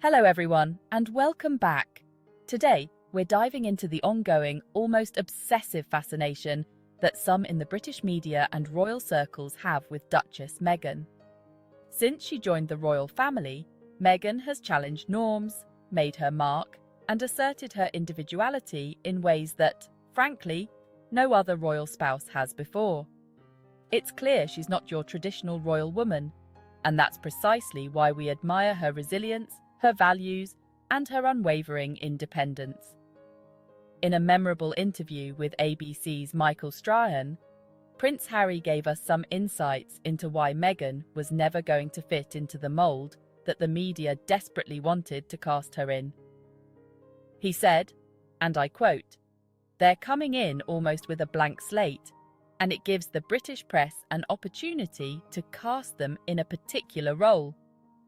Hello everyone, and welcome back. Today, we're diving into the ongoing, almost obsessive fascination that some in the British media and royal circles have with Duchess Meghan. Since she joined the royal family, Meghan has challenged norms, made her mark, and asserted her individuality in ways that, frankly, no other royal spouse has before. It's clear she's not your traditional royal woman, and that's precisely why we admire her resilience, her values, and her unwavering independence. In a memorable interview with ABC's Michael Strahan, Prince Harry gave us some insights into why Meghan was never going to fit into the mold that the media desperately wanted to cast her in. He said, and I quote, "They're coming in almost with a blank slate, and it gives the British press an opportunity to cast them in a particular role.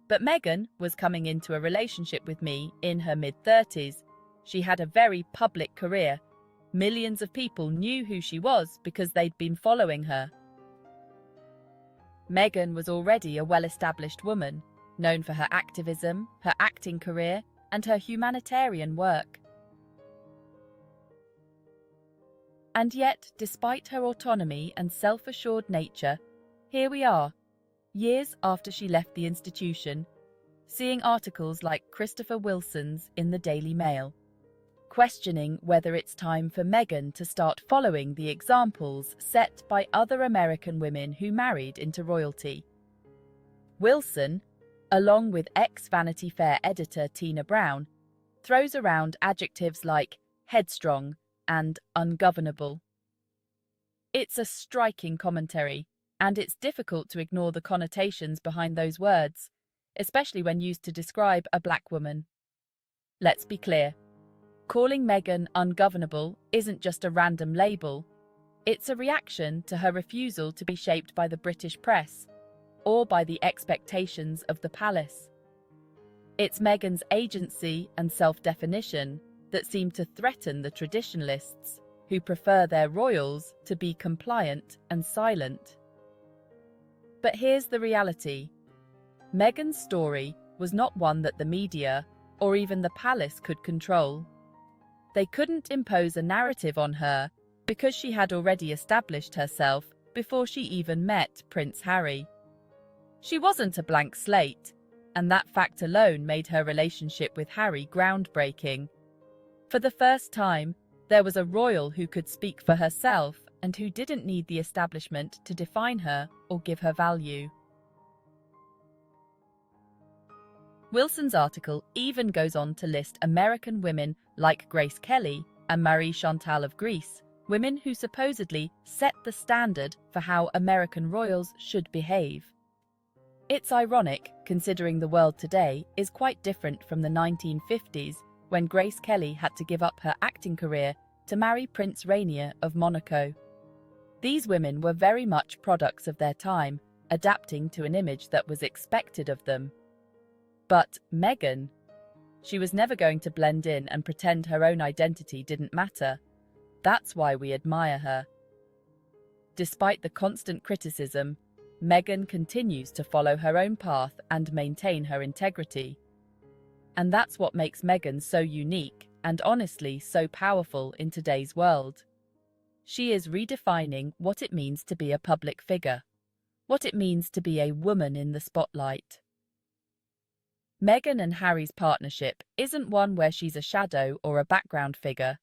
But Meghan was coming into a relationship with me in her mid-30s. She had a very public career. Millions of people knew who she was because they'd been following her." Meghan was already a well-established woman, known for her activism, her acting career, and her humanitarian work. And yet, despite her autonomy and self-assured nature, here we are, years after she left the institution, seeing articles like Christopher Wilson's in the Daily Mail, questioning whether it's time for Meghan to start following the examples set by other American women who married into royalty. Wilson, along with ex-Vanity Fair editor Tina Brown, throws around adjectives like headstrong and ungovernable. It's a striking commentary, and it's difficult to ignore the connotations behind those words, especially when used to describe a black woman. Let's be clear. Calling Meghan ungovernable isn't just a random label. It's a reaction to her refusal to be shaped by the British press or by the expectations of the palace. It's Meghan's agency and self-definition that seem to threaten the traditionalists who prefer their royals to be compliant and silent. But here's the reality. Meghan's story was not one that the media or even the palace could control. They couldn't impose a narrative on her because she had already established herself before she even met Prince Harry. She wasn't a blank slate, and that fact alone made her relationship with Harry groundbreaking. For the first time, there was a royal who could speak for herself and who didn't need the establishment to define her or give her value. Wilson's article even goes on to list American women like Grace Kelly and Marie Chantal of Greece, women who supposedly set the standard for how American royals should behave. It's ironic, considering the world today is quite different from the 1950s, when Grace Kelly had to give up her acting career to marry Prince Rainier of Monaco. These women were very much products of their time, adapting to an image that was expected of them. But Meghan, she was never going to blend in and pretend her own identity didn't matter. That's why we admire her. Despite the constant criticism, Meghan continues to follow her own path and maintain her integrity. And that's what makes Meghan so unique and honestly so powerful in today's world. She is redefining what it means to be a public figure, what it means to be a woman in the spotlight. Meghan and Harry's partnership isn't one where she's a shadow or a background figure.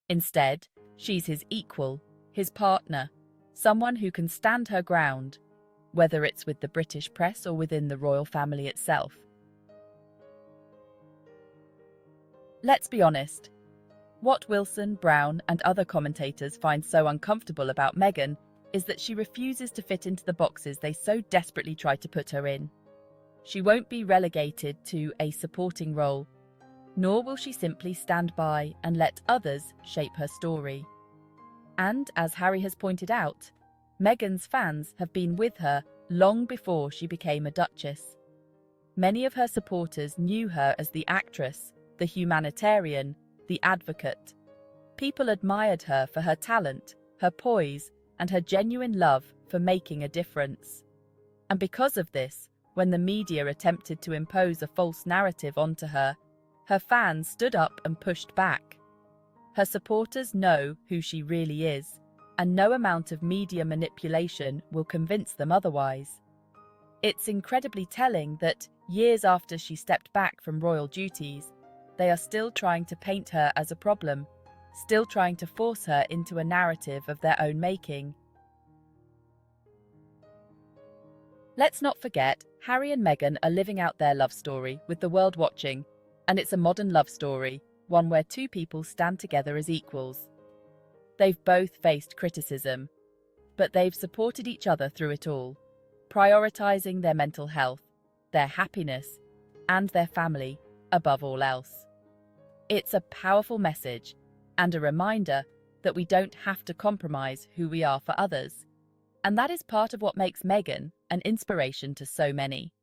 Instead, she's his equal, his partner, someone who can stand her ground, whether it's with the British press or within the royal family itself. Let's be honest. What Wilson, Brown, and other commentators find so uncomfortable about Meghan is that she refuses to fit into the boxes they so desperately try to put her in. She won't be relegated to a supporting role, nor will she simply stand by and let others shape her story. And, as Harry has pointed out, Meghan's fans have been with her long before she became a duchess. Many of her supporters knew her as the actress, the humanitarian, the advocate. People admired her for her talent, her poise, and her genuine love for making a difference. And because of this, When the media attempted to impose a false narrative onto her, her fans stood up and pushed back. Her supporters know who she really is, and no amount of media manipulation will convince them otherwise. It's incredibly telling that, years after she stepped back from royal duties, they are still trying to paint her as a problem, still trying to force her into a narrative of their own making. Let's not forget, Harry and Meghan are living out their love story with the world watching, and it's a modern love story, one where two people stand together as equals. They've both faced criticism, but they've supported each other through it all, prioritizing their mental health, their happiness, and their family above all else. It's a powerful message and a reminder that we don't have to compromise who we are for others, and that is part of what makes Meghan an inspiration to so many.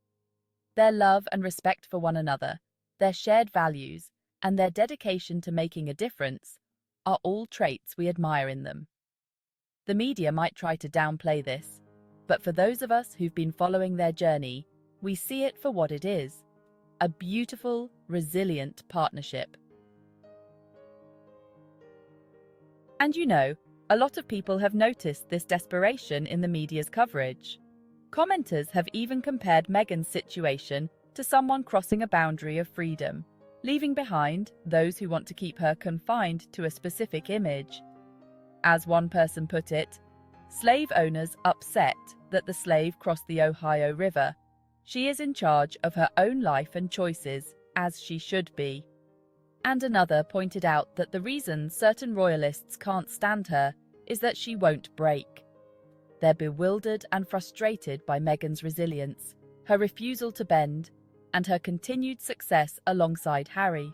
Their love and respect for one another, their shared values, and their dedication to making a difference are all traits we admire in them. The media might try to downplay this, but for those of us who've been following their journey, we see it for what it is: a beautiful, resilient partnership. And you know, a lot of people have noticed this desperation in the media's coverage. Commenters have even compared Meghan's situation to someone crossing a boundary of freedom, leaving behind those who want to keep her confined to a specific image. As one person put it, slave owners upset that the slave crossed the Ohio River. She is in charge of her own life and choices, as she should be. And another pointed out that the reason certain royalists can't stand her is that she won't break. They're bewildered and frustrated by Meghan's resilience, her refusal to bend, and her continued success alongside Harry.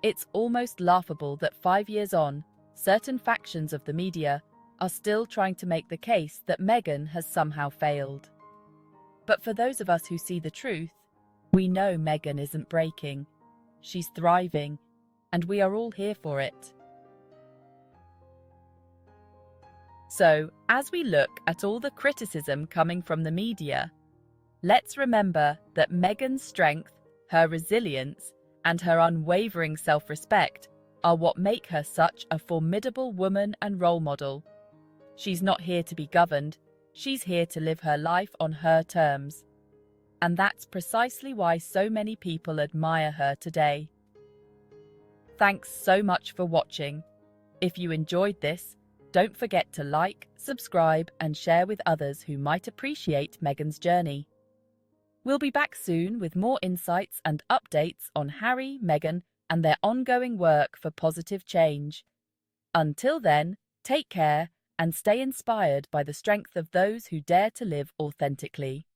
It's almost laughable that 5 years on, certain factions of the media are still trying to make the case that Meghan has somehow failed. But for those of us who see the truth, we know Meghan isn't breaking. She's thriving, and we are all here for it. So, as we look at all the criticism coming from the media, let's remember that Meghan's strength, her resilience, and her unwavering self-respect are what make her such a formidable woman and role model. She's not here to be governed, she's here to live her life on her terms. And that's precisely why so many people admire her today. Thanks so much for watching. If you enjoyed this, don't forget to like, subscribe, and share with others who might appreciate Meghan's journey. We'll be back soon with more insights and updates on Harry, Meghan, and their ongoing work for positive change. Until then, take care and stay inspired by the strength of those who dare to live authentically.